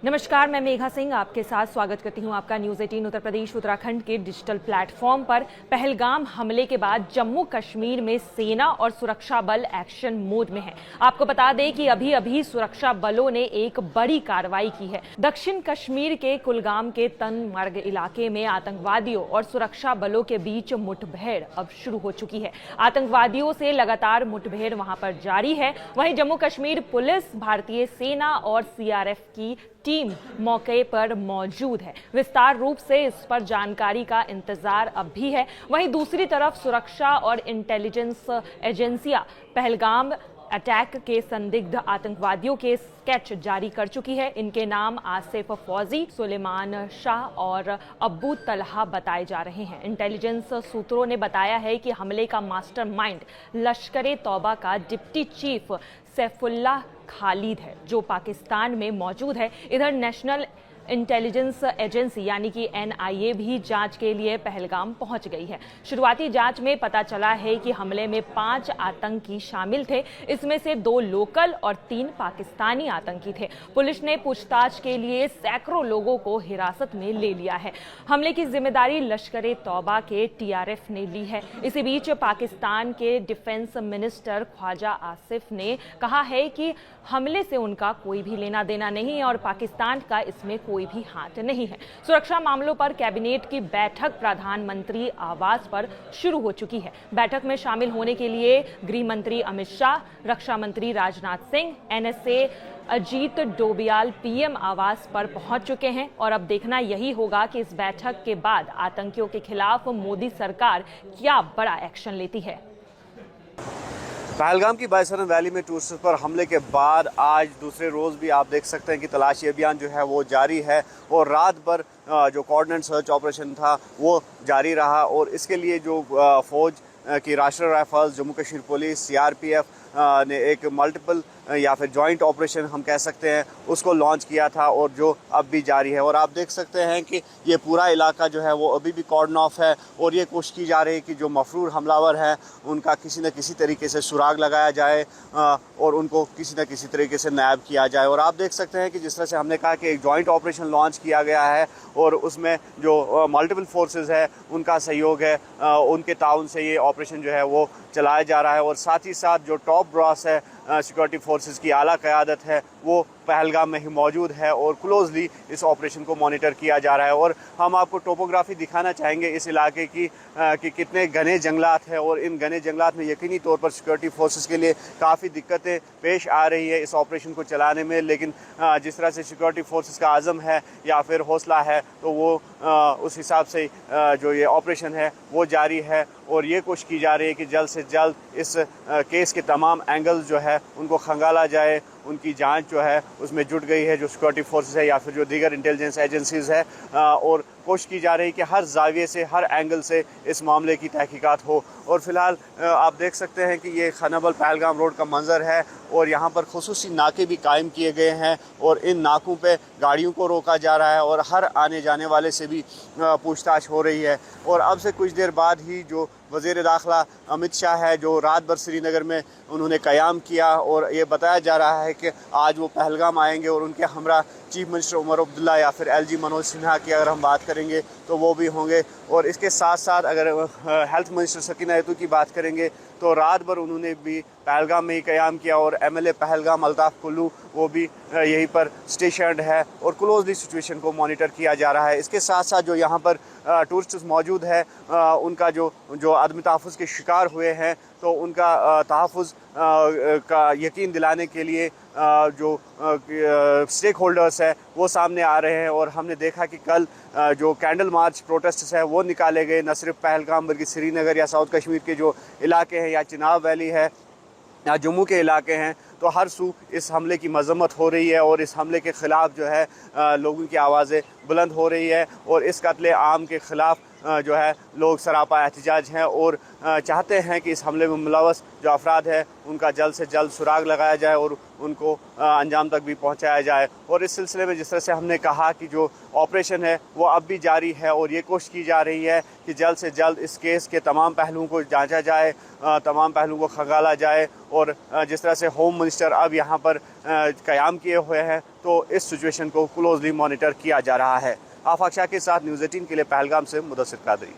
नमस्कार, मैं मेघा सिंह आपके साथ स्वागत करती हूं आपका न्यूज़ 18 उत्तर प्रदेश उत्तराखंड के डिजिटल प्लेटफॉर्म पर। पहलगाम हमले के बाद जम्मू कश्मीर में सेना और सुरक्षा बल एक्शन मोड में है। आपको बता दें कि अभी अभी सुरक्षा बलों ने एक बड़ी कार्रवाई की है। दक्षिण कश्मीर के कुलगाम के तनमर्ग इलाके में आतंकवादियों और सुरक्षा बलों के बीच मुठभेड़ अब शुरू हो चुकी है। आतंकवादियों से लगातार मुठभेड़ वहां पर जारी है। वहीं जम्मू कश्मीर पुलिस, भारतीय सेना और सीआरएफ की टीम मौके पर मौजूद है। विस्तार रूप से इस पर जानकारी का इंतजार अब भी है। वहीं दूसरी तरफ सुरक्षा और इंटेलिजेंस एजेंसियां पहलगाम अटैक के संदिग्ध आतंकवादियों के स्केच जारी कर चुकी है। इनके नाम आसिफ फौजी, सुलेमान शाह और अब्बू तलहा बताए जा रहे हैं। इंटेलिजेंस सूत्रों ने बताया है कि हमले का मास्टरमाइंड लश्कर-ए तौबा का डिप्टी चीफ सैफुल्लाह खालिद है, जो पाकिस्तान में मौजूद है। इधर नेशनल इंटेलिजेंस एजेंसी यानी कि एनआईए भी जांच के लिए पहलगाम पहुंच गई है। शुरुआती जांच में पता चला है कि हमले में 5 आतंकी शामिल थे। इसमें से 2 लोकल और 3 पाकिस्तानी आतंकी थे। पुलिस ने पूछताछ के लिए सैकड़ों लोगों को हिरासत में ले लिया है। हमले की जिम्मेदारी लश्कर-ए तौबा के टीआरएफ ने ली है। इसी बीच पाकिस्तान के डिफेंस मिनिस्टर ख्वाजा आसिफ ने कहा है कि हमले से उनका कोई भी लेना देना नहीं है और पाकिस्तान का इसमें कोई भी हाथ नहीं है। सुरक्षा मामलों पर कैबिनेट की बैठक प्रधानमंत्री आवास पर शुरू हो चुकी है। बैठक में शामिल होने के लिए गृह मंत्री अमित शाह, रक्षा मंत्री राजनाथ सिंह, एनएसए अजीत डोभियाल पीएम आवास पर पहुंच चुके हैं और अब देखना यही होगा कि इस बैठक के बाद आतंकियों के खिलाफ मोदी सरकार क्या बड़ा एक्शन लेती है। पहलगाम की बायसरन वैली में टूरिस्टों पर हमले के बाद आज दूसरे रोज़ भी आप देख सकते हैं कि तलाशी अभियान जो है वो जारी है और रात भर जो कोऑर्डिनेट सर्च ऑपरेशन था वो जारी रहा। और इसके लिए जो फ़ौज की राष्ट्रीय rifles, Jammu Kashmir police, CRPF ने एक मल्टीपल या फिर जॉइंट ऑपरेशन हम कह सकते हैं उसको लॉन्च किया था और जो अब भी जारी है। और आप देख सकते हैं कि ये पूरा इलाका जो है वो अभी भी कॉर्डन ऑफ है और ये कोशिश की जा रही है कि जो मफरूर हमलावर हैं उनका किसी न किसी तरीके से सुराग लगाया जाए और उनको किसी न किसी तरीके से नायब किया जाए। और आप देख सकते हैं कि जिस तरह से हमने कहा कि एक जॉइंट ऑपरेशन लॉन्च किया गया है और उसमें जो मल्टीपल फोर्सेस है उनका सहयोग है, उनके ताउन से ये ऑपरेशन जो है वो चलाया जा रहा है। और साथ ही साथ जो टॉप ब्रॉस है सिक्योरिटी फोर्सेस की आला क़यादत है वो पहलगाम में ही मौजूद है और क्लोजली इस ऑपरेशन को मॉनिटर किया जा रहा है। और हम आपको टोपोग्राफी दिखाना चाहेंगे इस इलाके की कि कितने घने जंगलात हैं और इन घने जंगलात में यकीनी तौर पर सिक्योरिटी फोर्सेस के लिए काफ़ी दिक्कतें पेश आ रही है इस ऑपरेशन को चलाने में। लेकिन जिस तरह से सिक्योरिटी फोर्सेस का आज़म है या फिर हौसला है तो वो उस हिसाब से जो ये ऑपरेशन है वो जारी है और ये कोशिश की जा रही है कि जल्द से जल्द इस केस के तमाम एंगल्स जो है उनको खंगाला जाए। उनकी जांच जो है उसमें जुट गई है जो सिक्योरिटी फोर्सेस है या फिर जो दीगर इंटेलिजेंस एजेंसीज़ है और कोशिश की जा रही है कि हर जाविये से, हर एंगल से इस मामले की तहकीकात हो। और फिलहाल आप देख सकते हैं कि ये खानाबल पहलगाम रोड का मंजर है और यहाँ पर खुसूसी नाके भी कायम किए गए हैं और इन नाकों पे गाड़ियों को रोका जा रहा है और हर आने जाने वाले से भी पूछताछ हो रही है। और अब से कुछ देर बाद ही जो वज़ीर दाखिला अमित शाह है जो रात भर श्रीनगर में उन्होंने क़याम किया और ये बताया जा रहा है कि आज वो पहलगाम आएंगे और उनके हमरा चीफ मिनिस्टर उमर अब्दुल्ला या फिर एलजी मनोज सिन्हा की अगर हम बात करेंगे तो वो भी होंगे। और इसके साथ साथ अगर हेल्थ मिनिस्टर सकीना यतू की बात करेंगे तो रात भर उन्होंने भी पहलगाम में ही क़याम किया और एमएलए पहलगाम अल्ताफ़ कुल्लू वो भी यहीं पर स्टेशनड है और क्लोजली सिचुएशन को मॉनिटर किया जा रहा है। इसके साथ साथ जो यहाँ पर टूरिस्ट्स मौजूद है उनका जो आदमी तहफ़्फ़ुज़ के शिकार हुए हैं तो उनका तहफ़्फ़ुज़ का यकीन दिलाने के लिए जो स्टेक होल्डर्स है वो सामने आ रहे हैं। और हमने देखा कि कल जो कैंडल मार्च प्रोटेस्ट है वो निकाले गए, न सिर्फ पहलगाम बल्कि श्रीनगर या साउथ कश्मीर के जो इलाके हैं या चिनाब वैली है या जम्मू के इलाके हैं तो हर सू इस हमले की मजम्मत हो रही है और इस हमले के ख़िलाफ़ जो है लोगों की आवाज़ें बुलंद हो रही है और इस कत्ले आम के ख़िलाफ़ जो है लोग सरापा एहतजाज हैं और चाहते हैं कि इस हमले में मुलव्वस जो अफराद है उनका जल्द से जल्द सुराग लगाया जाए और उनको अंजाम तक भी पहुंचाया जाए। और इस सिलसिले में जिस तरह से हमने कहा कि जो ऑपरेशन है वो अब भी जारी है और ये कोशिश की जा रही है कि जल्द से जल्द इस केस के तमाम पहलुओं को जांचा जाए, तमाम पहलुओं को खंगाला जाए। और जिस तरह से होम मिनिस्टर अब यहाँ पर क़याम किए हुए हैं तो इस सिचुएशन को क्लोजली मॉनिटर किया जा रहा है। आफाक शाह के साथ न्यूज़ 18 के लिए पहलगाम से मुदस्सिर कादरी।